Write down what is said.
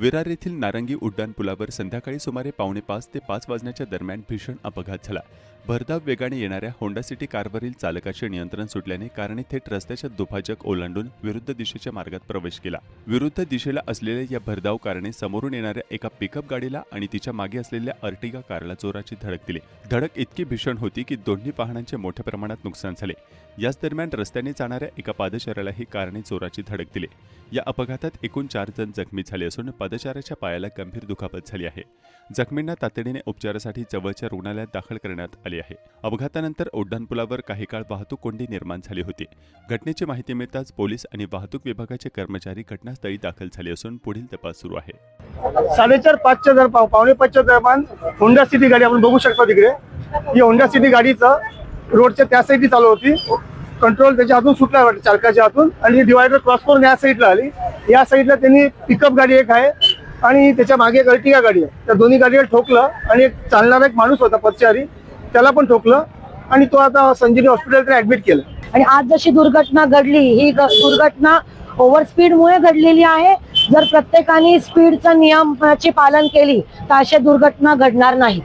विरार येथील नारंगी उड्डाण पुलावर संध्याकाळी सुमारे 4:45 ते 5 वाजण्याच्या दरम्यान भीषण अपघात झाला। भरधाव वेगाने येणाऱ्या होंडा सिटी कारवरील चालकाचे नियंत्रण सुटल्याने कारने थेट रस्त्याच्या दुभाजक ओलांडून विरुद्ध दिशेच्या मार्गात प्रवेश केला। विरुद्ध दिशेला असलेल्या या भरधाव कारने समोरून येणाऱ्या एका पिकअप गाडीला आणि तिच्या मागे असलेल्या अर्टिगा कारला जोराची धडक दिली। धडक इतकी भीषण होती की दोन्ही वाहनांचे मोठ्या प्रमाणात नुकसान झाले। याच दरम्यान रस्त्याने जाणाऱ्या एका पादचाऱ्यालाही कारने जोराची धडक दिली। या अपघातात एकूण 4 जण जखमी झाले असून पादचाऱ्याच्या पायाला गंभीर दुखापत झाली आहे। जखमींना तातडीने उपचारासाठी जवळच्या रुग्णालयात दाखल करण्यात आले आहे। अपघातानंतर उड्डाणपुलावर काही काळ वाहतूक कोंडी निर्माण झाली होती। घटनेची माहिती मिळताच पोलीस आणि वाहतूक विभागाचे कर्मचारी घटनास्थळी दाखल झाले असून पुढील तपास सुरू आहे। 4:30 पावणे 5च्या दरम्यान होंडा सिटी गाडी आपण बघू शकता तिकडे। ही होंडा सिटी गाडीचं रोडच्या त्या साईडनी चालू होती। कंट्रोल त्याच्या हातून सुटला वाटतं चालकाच्या हातून आणि डिवायडर क्रॉस करून या साईडला आली। या साईडला त्यांनी पिकअप गाडी एक आहे आणि त्याच्या मागे एक अर्टिगा गाडी आहे। त्या दोन्ही गाडीला ठोकलं आणि एक चालणारा एक माणूस होता पथचारी, त्याला पण ठोकलं आणि तो आता संजीवनी हॉस्पिटलकडे ऍडमिट केलं। आणि आज जशी दुर्घटना घडली ही दुर्घटना ओव्हर स्पीडमुळे घडलेली आहे। जर प्रत्येकाने स्पीडचं नियमाचे पालन केली तर अशा दुर्घटना घडणार नाहीत।